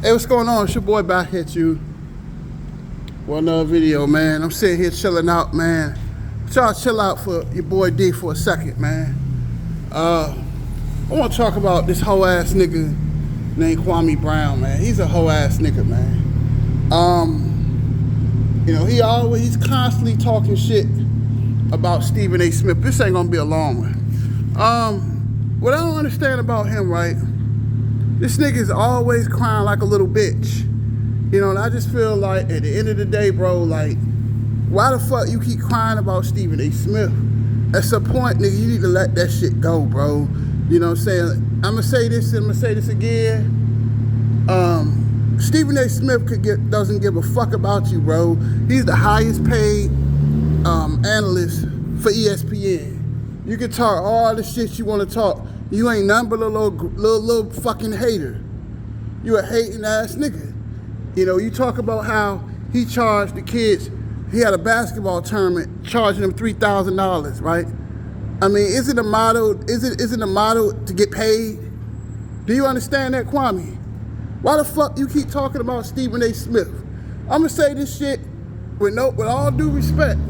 Hey, what's going on? It's your boy back at you. Well, another video, man. I'm sitting here chilling out, man. Y'all chill out for your boy D for a second, man. I want to talk about this hoe ass nigga named Kwame Brown, man. He's a hoe ass nigga, man. You know, he's constantly talking shit about Stephen A. Smith. This ain't gonna be a long one. What I don't understand about him, right? This nigga is always crying like a little bitch. You know, and I just feel like at the end of the day, bro, like, why the fuck you keep crying about Stephen A. Smith? At some point, nigga, you need to let that shit go, bro. You know what I'm saying? I'm gonna say this and I'm gonna say this again. Stephen A. Smith doesn't give a fuck about you, bro. He's the highest paid analyst for ESPN. You can talk all the shit you want to talk. You ain't nothing but a little fucking hater. You a hating ass nigga. You know, you talk about how he charged the kids. He had a basketball tournament charging them $3,000, right? I mean, is it a motto? Is it a motto to get paid? Do you understand that, Kwame? Why the fuck you keep talking about Stephen A. Smith? I'm gonna say this shit with all due respect.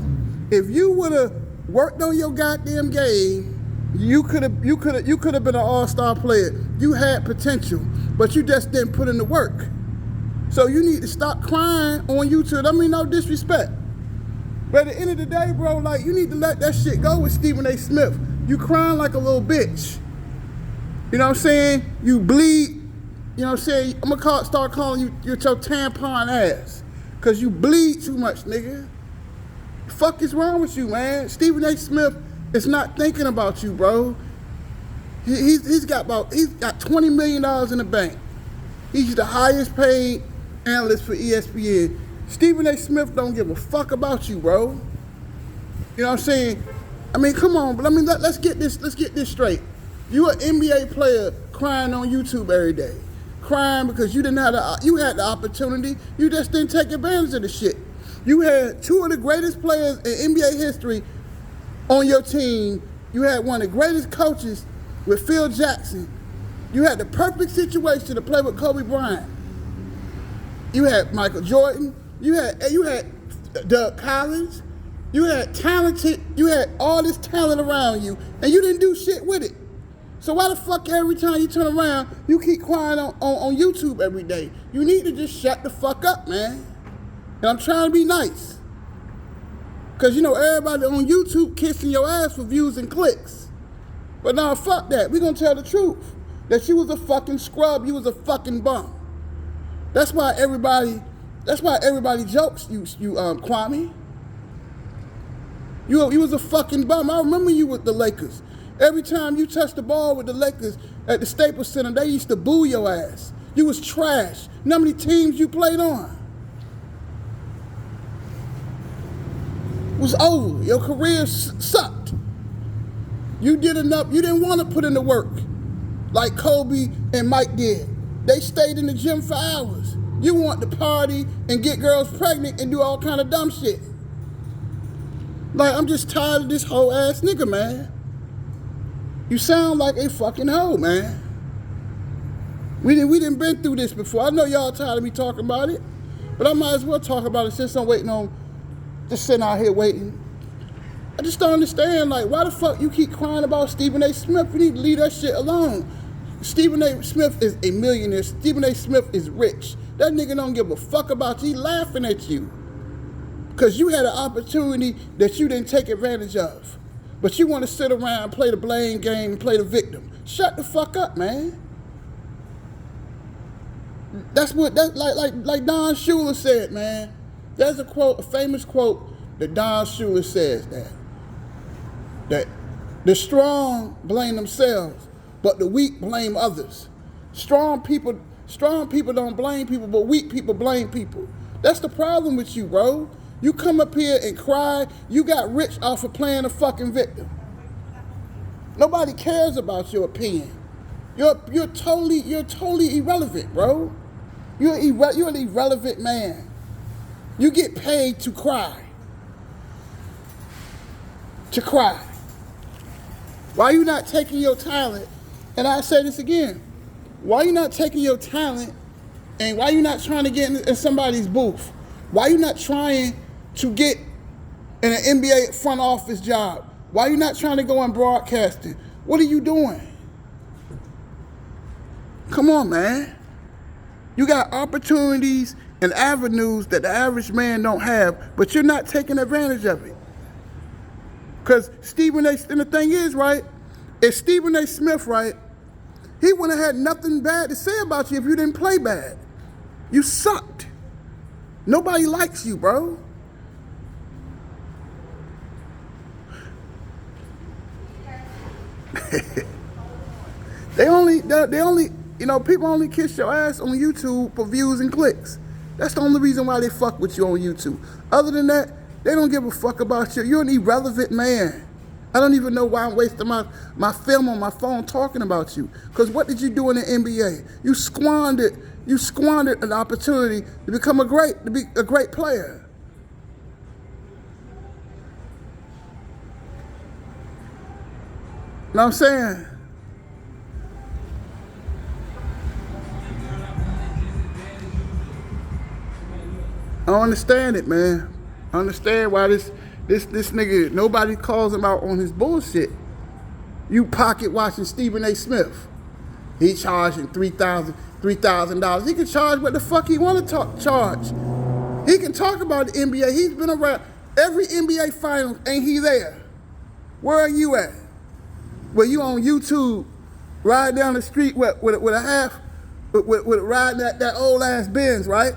If you would have worked on your goddamn game, you could have been an all-star player. You had potential, but you just didn't put in the work. So you need to stop crying on YouTube. I mean, no disrespect. But at the end of the day, bro, like, you need to let that shit go with Stephen A. Smith. You crying like a little bitch. You know what I'm saying? You bleed. You know what I'm saying? I'm gonna start calling you your tampon ass. Cause you bleed too much, nigga. The fuck is wrong with you, man? Stephen A. Smith is not thinking about you, bro. He's got $20 million in the bank. He's the highest paid analyst for ESPN. Stephen A. Smith don't give a fuck about you, bro. You know what I'm saying? I mean, come on, but I mean, let's get this straight. You an NBA player crying on YouTube every day, crying because you had the opportunity, you just didn't take advantage of the shit. You had two of the greatest players in NBA history on your team. You had one of the greatest coaches with Phil Jackson. You had the perfect situation to play with Kobe Bryant. You had Michael Jordan. You had Doug Collins. You had all this talent around you, and you didn't do shit with it. So why the fuck every time you turn around, you keep crying on YouTube every day? You need to just shut the fuck up, man. And I'm trying to be nice. Cause you know everybody on YouTube kissing your ass for views and clicks. But now fuck that. We gonna tell the truth. That you was a fucking scrub, you was a fucking bum. That's why everybody jokes you Kwame. You was a fucking bum. I remember you with the Lakers. Every time you touched the ball with the Lakers at the Staples Center, they used to boo your ass. You was trash. You know how many teams you played on? It was over. Your career sucked. You did enough. You didn't want to put in the work like Kobe and Mike did. They stayed in the gym for hours. You want to party and get girls pregnant and do all kind of dumb shit. Like, I'm just tired of this whole ass nigga, man. You sound like a fucking hoe, man. We done been through this before. I know y'all tired of me talking about it, but I might as well talk about it since I'm just sitting out here waiting. I just don't understand, like, why the fuck you keep crying about Stephen A. Smith? You need to leave that shit alone. Stephen A. Smith is a millionaire. Stephen A. Smith is rich. That nigga don't give a fuck about you. He laughing at you. Because you had an opportunity that you didn't take advantage of. But you want to sit around and play the blame game and play the victim. Shut the fuck up, man. That's like Don Shula said, man. There's a famous quote that Don Shula says that the strong blame themselves, but the weak blame others. Strong people don't blame people, but weak people blame people. That's the problem with you, bro. You come up here and cry, you got rich off of playing a fucking victim. Nobody cares about your opinion. You're totally irrelevant, bro. You're an irrelevant man. You get paid to cry. Why you not taking your talent, and I say this again, why you not taking your talent And why you not trying to get in somebody's booth? Why you not trying to get in an NBA front office job? Why you not trying to go in broadcasting? What are you doing? Come on, man. You got opportunities and avenues that the average man don't have, but you're not taking advantage of it. Because Stephen A. And the thing is, right, if Stephen A. Smith, right, he wouldn't have had nothing bad to say about you if you didn't play bad. You sucked. Nobody likes you, bro. They only, people only kiss your ass on YouTube for views and clicks. That's the only reason why they fuck with you on YouTube. Other than that, they don't give a fuck about you. You're an irrelevant man. I don't even know why I'm wasting my film on my phone talking about you. Because what did you do in the NBA? You squandered an opportunity to become a great player. You know what I'm saying? I don't understand it, man. I understand why this nigga, nobody calls him out on his bullshit. You pocket watching Stephen A. Smith. He charging $3,000. He can charge what the fuck he want to charge. He can talk about the NBA. He's been around every NBA finals. Ain't he there? Where are you at? Well, you on YouTube, riding down the street with riding that old ass Benz, right?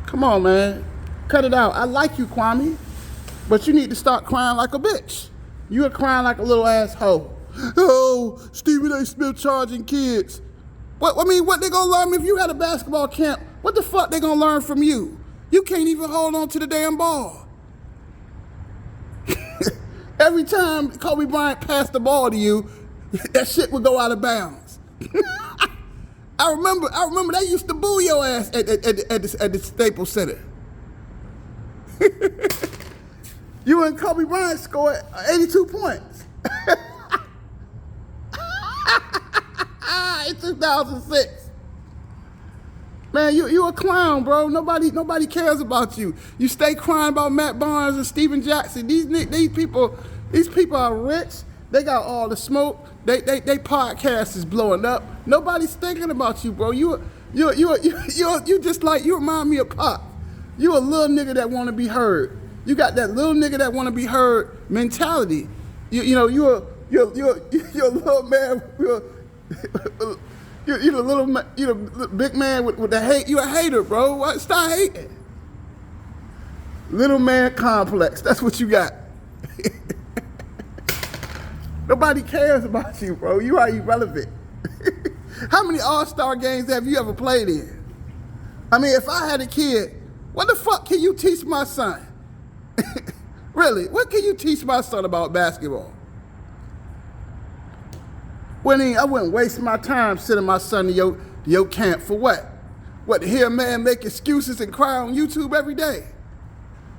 Come on, man. Cut it out. I like you, Kwame, but you need to start crying like a bitch. You are crying like a little asshole. Oh, Stephen A. Smith charging kids. What they gonna learn if you had a basketball camp? What the fuck they gonna learn from you? You can't even hold on to the damn ball. Every time Kobe Bryant passed the ball to you, that shit would go out of bounds. I remember they used to boo your ass at the Staples Center. You and Kobe Bryant scored 82 points. In 2006. Man, you a clown, bro. Nobody cares about you. You stay crying about Matt Barnes and Steven Jackson. These people are rich. They got all the smoke. They podcast is blowing up. Nobody's thinking about you, bro. You just like, you remind me of Pop. You a little nigga that want to be heard. You got that little nigga that want to be heard mentality. You're a little man. You're the big man with the hate. You a hater, bro. What? Stop hating. Little man complex. That's what you got. Nobody cares about you, bro. You are irrelevant. How many All-Star games have you ever played in? I mean, if I had a kid, what the fuck can you teach my son? Really, what can you teach my son about basketball? I wouldn't waste my time sending my son to your camp for what? What, to hear a man make excuses and cry on YouTube every day?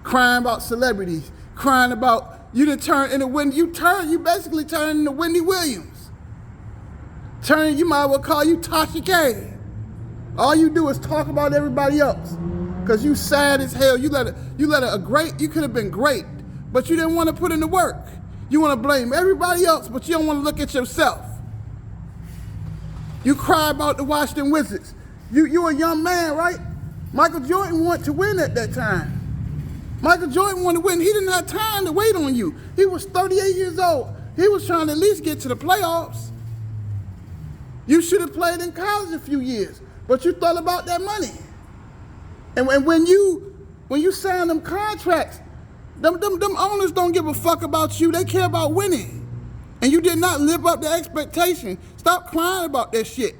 Crying about celebrities, crying about you basically turn into Wendy Williams. You might as well call you Tasha K. All you do is talk about everybody else. Cause you sad as hell. You could have been great, but you didn't want to put in the work. You want to blame everybody else, but you don't want to look at yourself. You cry about the Washington Wizards. You a young man, right? Michael Jordan wanted to win at that time. Michael Jordan wanted to win. He didn't have time to wait on you. He was 38 years old. He was trying to at least get to the playoffs. You should have played in college a few years, but you thought about that money. And when you sign them contracts, them owners don't give a fuck about you. They care about winning. And you did not live up to expectation. Stop crying about that shit.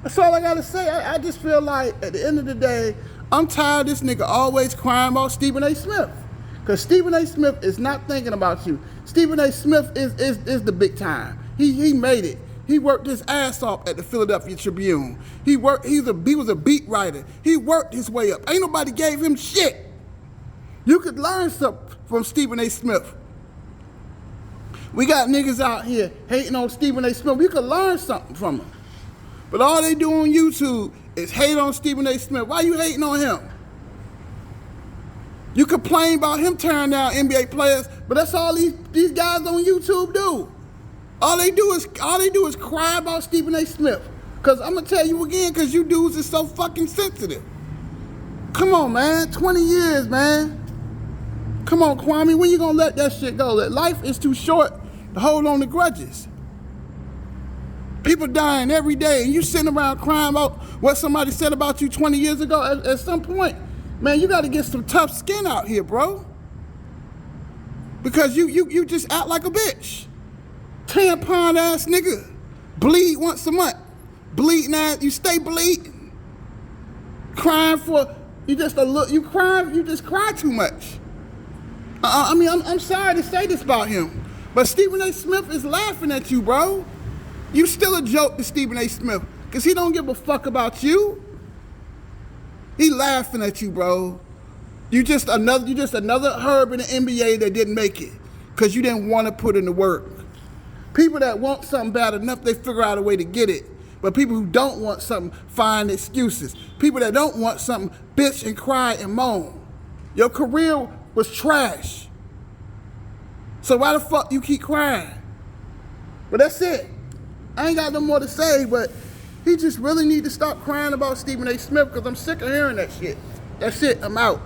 That's all I gotta say. I just feel like at the end of the day, I'm tired of this nigga always crying about Stephen A. Smith. Because Stephen A. Smith is not thinking about you. Stephen A. Smith is the big time. He made it. He worked his ass off at the Philadelphia Tribune. He was a beat writer. He worked his way up. Ain't nobody gave him shit. You could learn something from Stephen A. Smith. We got niggas out here hating on Stephen A. Smith. We could learn something from him. But all they do on YouTube is hate on Stephen A. Smith. Why you hating on him? You complain about him tearing down NBA players, but that's all these guys on YouTube do. All they do is cry about Stephen A. Smith. Cause I'm gonna tell you again, cause you dudes is so fucking sensitive. Come on, man. 20 years, man. Come on, Kwame. When you gonna let that shit go? Life is too short to hold on to grudges. People dying every day, and you sitting around crying about what somebody said about you 20 years ago. At some point, man, you got to get some tough skin out here, bro. Because you just act like a bitch. Tampon ass nigga. Bleed once a month. Bleeding ass, you stay bleeding. Crying for, you just cry too much. I mean, I'm sorry to say this about him, but Stephen A. Smith is laughing at you, bro. You still a joke to Stephen A. Smith, because he don't give a fuck about you. He laughing at you, bro. You just another herb in the NBA that didn't make it, because you didn't want to put in the work. People that want something bad enough, they figure out a way to get it. But people who don't want something find excuses. People that don't want something bitch and cry and moan. Your career was trash. So why the fuck you keep crying? But that's it. I ain't got no more to say, but he just really need to stop crying about Stephen A. Smith, because I'm sick of hearing that shit. That's it, I'm out.